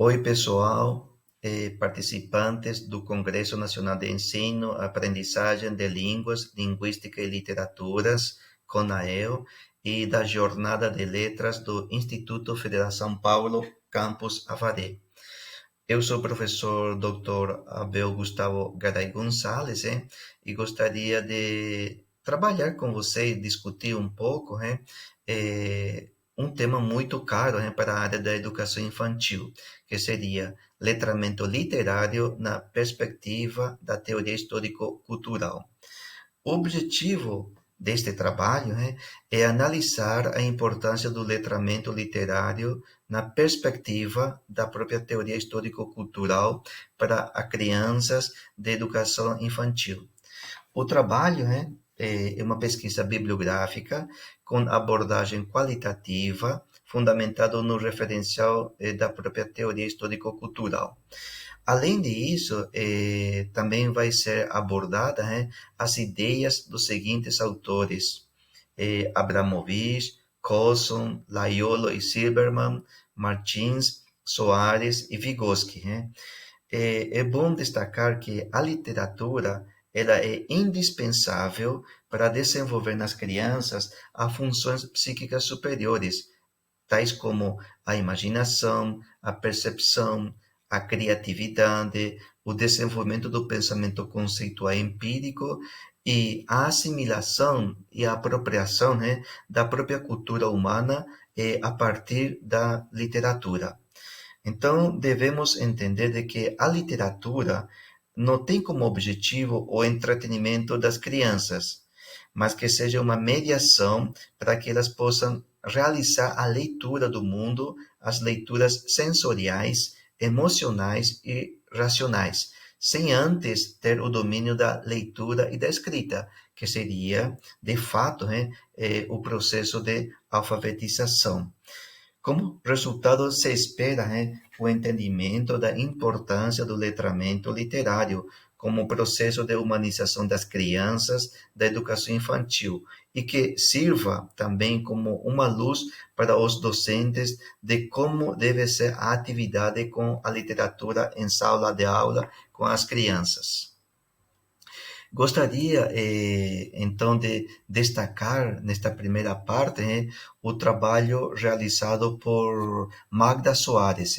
Oi, pessoal, participantes do Congresso Nacional de Ensino, Aprendizagem de Línguas, Linguística e Literaturas, CONAEL, e da Jornada de Letras do Instituto Federal São Paulo, Campus Avaré. Eu sou o professor Dr. Abel Gustavo Garay Gonçalves, e gostaria de trabalhar com você e discutir um pouco, um tema muito caro, para a área da educação infantil, que seria letramento literário na perspectiva da teoria histórico-cultural. O objetivo deste trabalho, é analisar a importância do letramento literário na perspectiva da própria teoria histórico-cultural para as crianças de educação infantil. O trabalho, é uma pesquisa bibliográfica com abordagem qualitativa, fundamentado no referencial da própria teoria histórico-cultural. Além disso, também vai ser abordada, as ideias dos seguintes autores: Abramovich, Colson, Laiolo e Silberman, Martins, Soares e Vygotsky. É bom destacar que a literatura ela é indispensável para desenvolver nas crianças as funções psíquicas superiores, tais como a imaginação, a percepção, a criatividade, o desenvolvimento do pensamento conceitual empírico e a assimilação e a apropriação, da própria cultura humana a partir da literatura. Então, devemos entender de que a literatura não tem como objetivo o entretenimento das crianças, mas que seja uma mediação para que elas possam realizar a leitura do mundo, as leituras sensoriais, emocionais e racionais, sem antes ter o domínio da leitura e da escrita, que seria, de fato, o processo de alfabetização. Como resultado, se espera, o entendimento da importância do letramento literário como processo de humanização das crianças da educação infantil e que sirva também como uma luz para os docentes de como deve ser a atividade com a literatura em sala de aula com as crianças. Gostaria, então, de destacar nesta primeira parte, o trabalho realizado por Magda Soares.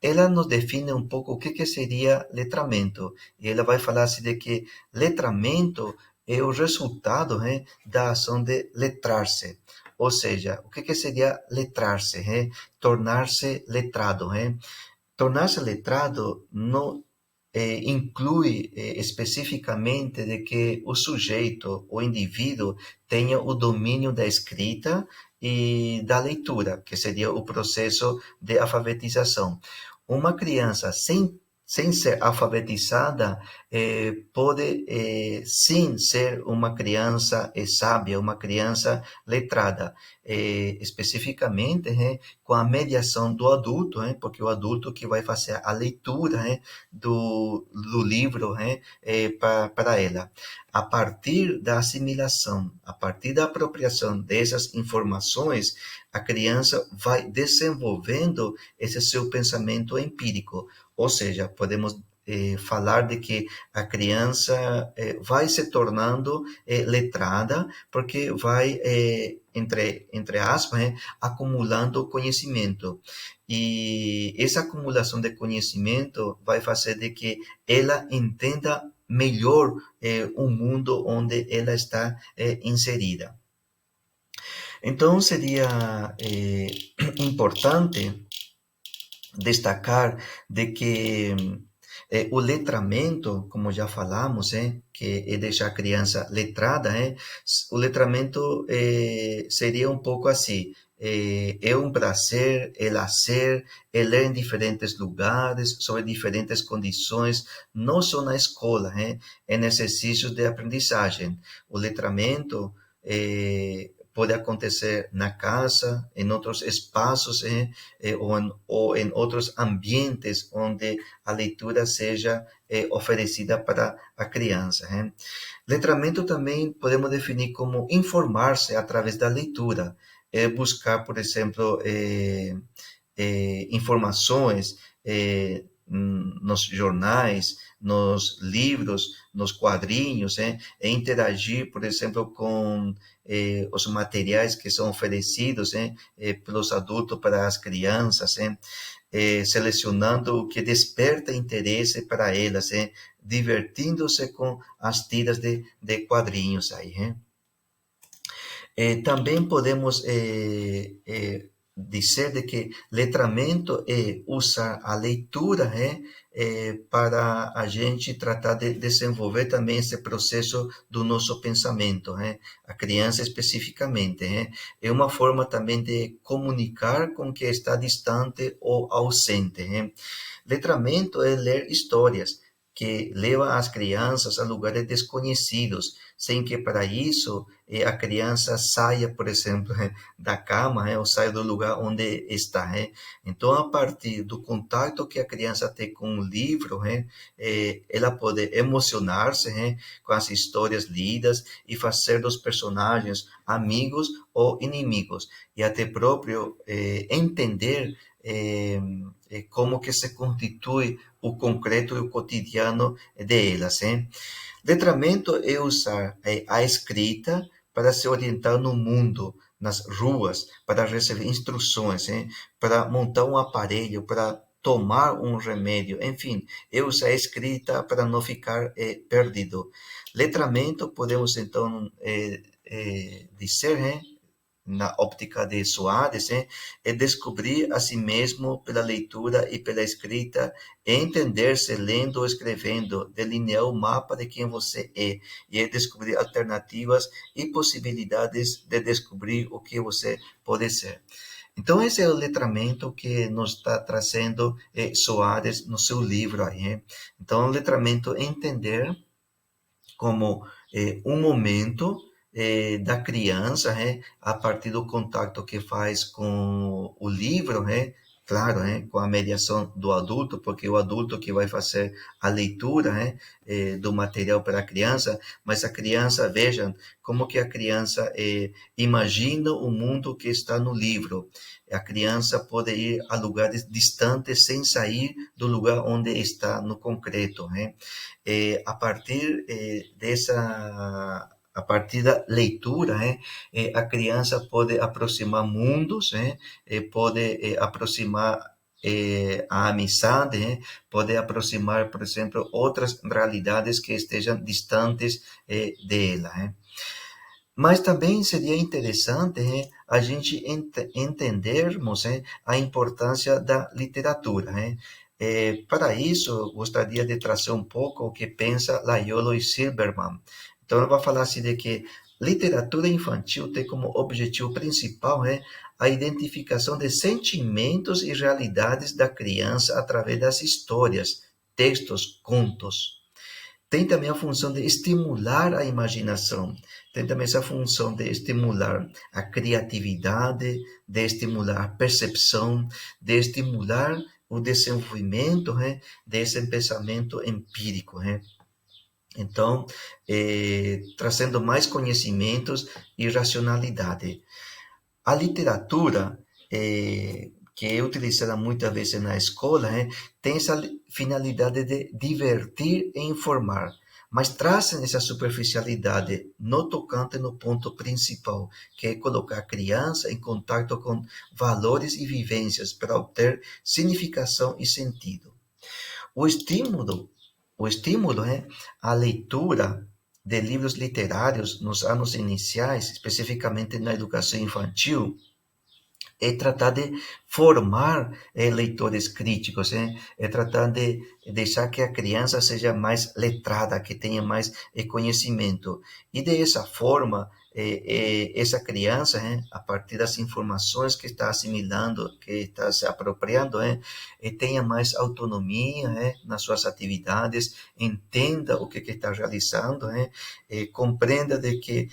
Ela nos define um pouco o que seria letramento. E ela vai falar assim, de que letramento é o resultado, da ação de letrar-se. Ou seja, o que seria letrar-se? Tornar-se letrado. Tornar-se letrado não inclui especificamente de que o sujeito, o indivíduo, tenha o domínio da escrita e da leitura, que seria o processo de alfabetização. Uma criança sem ser alfabetizada pode sim ser uma criança sábia, uma criança letrada, especificamente com a mediação do adulto, porque o adulto que vai fazer a leitura do livro para ela. A partir da assimilação, a partir da apropriação dessas informações, a criança vai desenvolvendo esse seu pensamento empírico, ou seja, podemos falar de que a criança vai se tornando letrada, porque vai, entre aspas, acumulando conhecimento. E essa acumulação de conhecimento vai fazer de que ela entenda melhor o mundo onde ela está inserida. Então, seria importante destacar de que o letramento, como já falamos, que é deixar a criança letrada, o letramento seria um pouco assim, é um prazer, é lazer, é ler em diferentes lugares, sob diferentes condições, não só na escola, em exercícios de aprendizagem. O letramento pode acontecer na casa, em outros espaços, ou em outros ambientes onde a leitura seja oferecida para a criança. Letramento também podemos definir como informar-se através da leitura, buscar, por exemplo, informações nos jornais, nos livros, nos quadrinhos, e interagir, por exemplo, com os materiais que são oferecidos pelos adultos para as crianças, selecionando o que desperta interesse para elas, divertindo-se com as tiras de quadrinhos aí, também podemos dizer de que letramento é usar a leitura para a gente tratar de desenvolver também esse processo do nosso pensamento, a criança especificamente. É uma forma também de comunicar com quem está distante ou ausente. Letramento é ler histórias que levam as crianças a lugares desconhecidos, sem que para isso a criança saia, por exemplo, da cama, ou saia do lugar onde está. Então, a partir do contato que a criança tem com o livro, ela pode emocionar-se com as histórias lidas e fazer dos personagens amigos ou inimigos, e até próprio entender como que se constitui o concreto e o cotidiano de elas. Letramento é usar a escrita para se orientar no mundo, nas ruas, para receber instruções, para montar um aparelho, para tomar um remédio, enfim, é usar a escrita para não ficar perdido. Letramento, podemos então dizer, na óptica de Soares, é descobrir a si mesmo pela leitura e pela escrita, entender-se lendo ou escrevendo, delinear o mapa de quem você é, e é descobrir alternativas e possibilidades de descobrir o que você pode ser. Então, esse é o letramento que nos está trazendo Soares no seu livro aí. Então, o letramento é entender como um momento da criança, a partir do contato que faz com o livro, claro, com a mediação do adulto, porque o adulto que vai fazer a leitura do material para a criança, mas a criança, vejam, como que a criança imagina o mundo que está no livro. A criança pode ir a lugares distantes sem sair do lugar onde está no concreto. A partir a partir da leitura, a criança pode aproximar mundos, pode aproximar a amizade, pode aproximar, por exemplo, outras realidades que estejam distantes dela. Mas também seria interessante a gente entendermos a importância da literatura. Para isso, gostaria de trazer um pouco o que pensa Laiolo e Silberman. Então, ele vai falar assim de que literatura infantil tem como objetivo principal a identificação de sentimentos e realidades da criança através das histórias, textos, contos. Tem também a função de estimular a imaginação, tem também essa função de estimular a criatividade, de estimular a percepção, de estimular o desenvolvimento desse pensamento empírico. Então, trazendo mais conhecimentos e racionalidade. A literatura, que é utilizada muitas vezes na escola, tem essa finalidade de divertir e informar, mas trazem essa superficialidade no tocante no ponto principal, que é colocar a criança em contato com valores e vivências para obter significação e sentido. O estímulo, a leitura de livros literários nos anos iniciais, especificamente na educação infantil, é tratar de formar leitores críticos, é tratar de deixar que a criança seja mais letrada, que tenha mais conhecimento. E dessa forma, essa criança, a partir das informações que está assimilando, que está se apropriando, tenha mais autonomia nas suas atividades, entenda o que está realizando, compreenda de que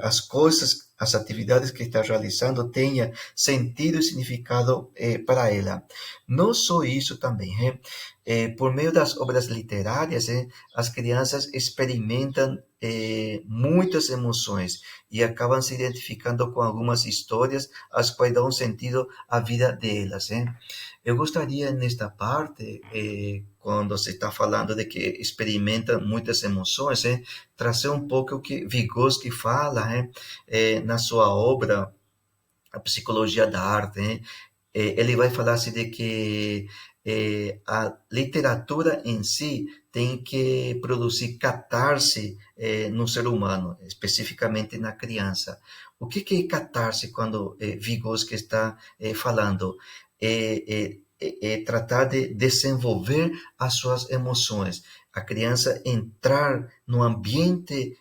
as coisas, as atividades que está realizando tenha sentido e significado para ela. Não só isso também, por meio das obras literárias, as crianças experimentam muitas emoções e acabam se identificando com algumas histórias, as quais dão sentido à vida delas. eu gostaria, nesta parte, quando você está falando de que experimenta muitas emoções, trazer um pouco o que Vygotsky fala, na sua obra A Psicologia da Arte, ele vai falar assim de que a literatura em si tem que produzir catarse no ser humano, especificamente na criança. O que é catarse quando Vygotsky está falando? Tratar de desenvolver as suas emoções, a criança entrar no ambiente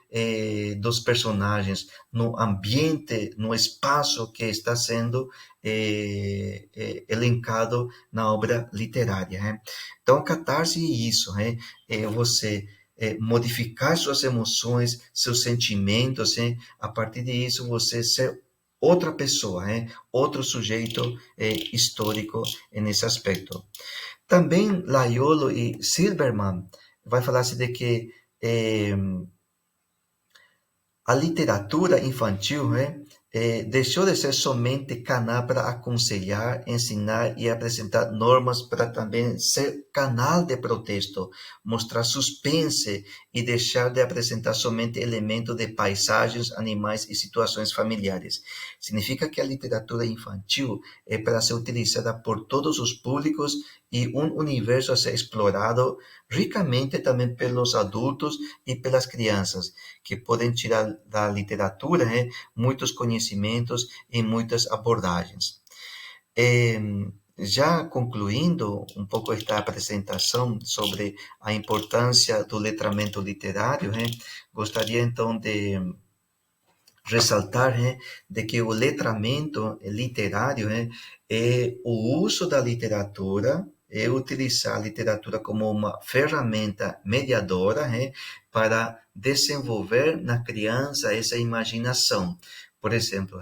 dos personagens, no ambiente, no espaço que está sendo elencado na obra literária. Então, catarse é isso, é você modificar suas emoções, seus sentimentos, a partir disso você ser outra pessoa, outro sujeito histórico nesse aspecto. Também Laiolo e Silberman vai falar assim de que a literatura infantil deixou de ser somente canal para aconselhar, ensinar e apresentar normas para também ser canal de protesto, mostrar suspense e deixar de apresentar somente elementos de paisagens, animais e situações familiares. Significa que a literatura infantil é para ser utilizada por todos os públicos e um universo a ser explorado ricamente também pelos adultos e pelas crianças, que podem tirar da literatura muitos conhecimentos e muitas abordagens. Já concluindo um pouco esta apresentação sobre a importância do letramento literário, gostaria então de ressaltar de que o letramento literário é o uso da literatura, é utilizar a literatura como uma ferramenta mediadora para desenvolver na criança essa imaginação. Por exemplo,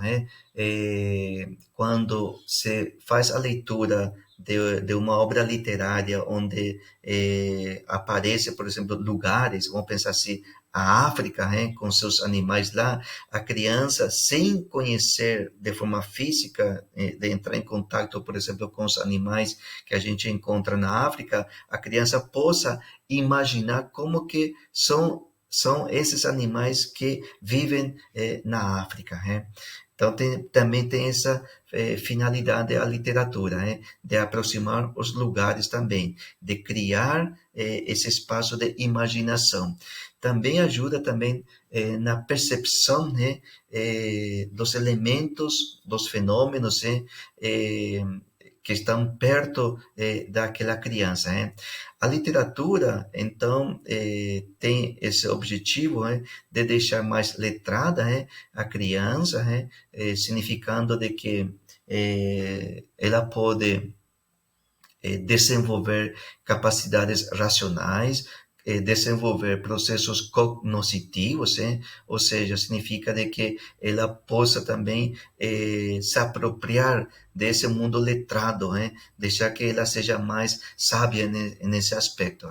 quando se faz a leitura de uma obra literária onde aparece, por exemplo, lugares, vamos pensar assim, a África, com seus animais lá, a criança, sem conhecer de forma física, de entrar em contato, por exemplo, com os animais que a gente encontra na África, a criança possa imaginar como que são esses animais que vivem na África. Então, também tem essa finalidade a literatura, de aproximar os lugares também, de criar esse espaço de imaginação. Também ajuda também na percepção dos elementos, dos fenômenos que estão perto daquela criança. A literatura, então, tem esse objetivo de deixar mais letrada a criança, significando de que ela pode desenvolver capacidades racionais, desenvolver processos cognitivos, ou seja, significa de que ela possa também se apropriar desse mundo letrado, deixar que ela seja mais sábia nesse aspecto.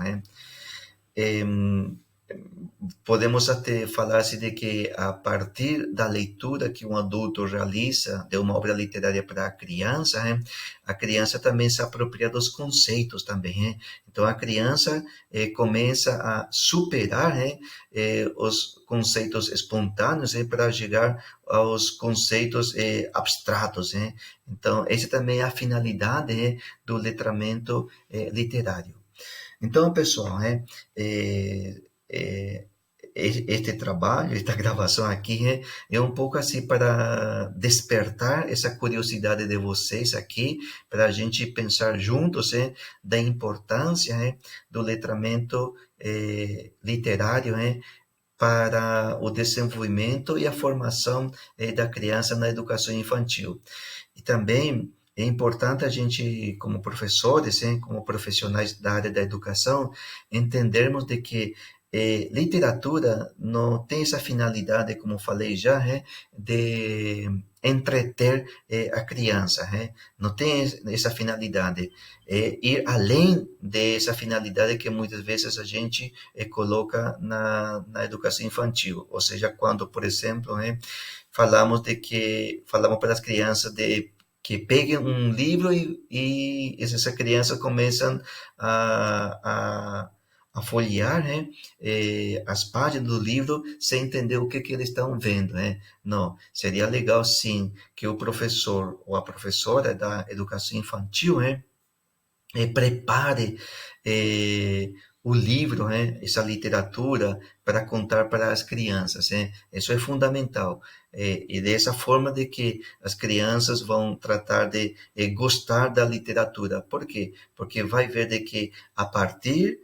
Podemos até falar-se de que a partir da leitura que um adulto realiza de uma obra literária para a criança também se apropria dos conceitos também. Então a criança começa a superar os conceitos espontâneos para chegar aos conceitos abstratos. Então essa também é a finalidade do letramento literário. Então, pessoal, este trabalho, esta gravação aqui é um pouco assim para despertar essa curiosidade de vocês aqui, para a gente pensar juntos da importância do letramento literário para o desenvolvimento e a formação da criança na educação infantil. E também é importante a gente, como professores, como profissionais da área da educação, entendermos de que literatura não tem essa finalidade, como falei já, de entreter a criança, não tem essa finalidade, ir além dessa finalidade que muitas vezes a gente coloca na educação infantil, ou seja, quando, por exemplo, falamos para as crianças de que peguem um livro e essas crianças começam a folhear, né, as páginas do livro sem entender o que eles estão vendo, né? Não, seria legal sim que o professor ou a professora da educação infantil, né, prepare o livro, né, essa literatura para contar para as crianças, né? Isso é fundamental. E dessa forma de que as crianças vão tratar de gostar da literatura. Por quê? Porque vai ver de que a partir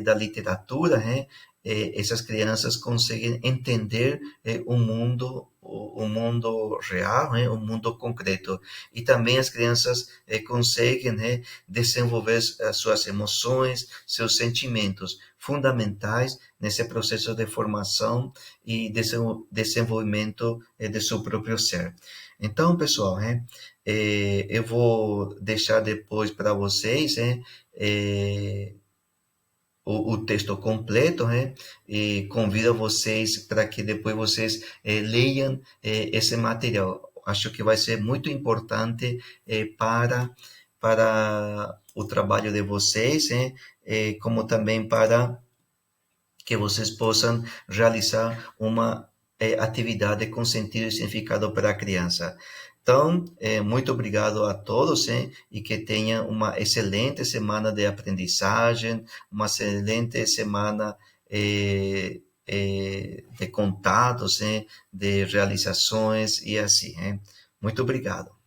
da literatura, né, essas crianças conseguem entender o mundo real, né, o mundo concreto. E também as crianças conseguem, né, desenvolver as suas emoções, seus sentimentos fundamentais nesse processo de formação e desenvolvimento de seu próprio ser. Então, pessoal, né, eu vou deixar depois para vocês, né, o texto completo, né? E convido vocês para que depois vocês leiam esse material. Acho que vai ser muito importante para o trabalho de vocês, né? Como também para que vocês possam realizar uma atividade com sentido e significado para a criança. Então, muito obrigado a todos, e que tenham uma excelente semana de aprendizagem, uma excelente semana de contatos, de realizações e assim. Muito obrigado.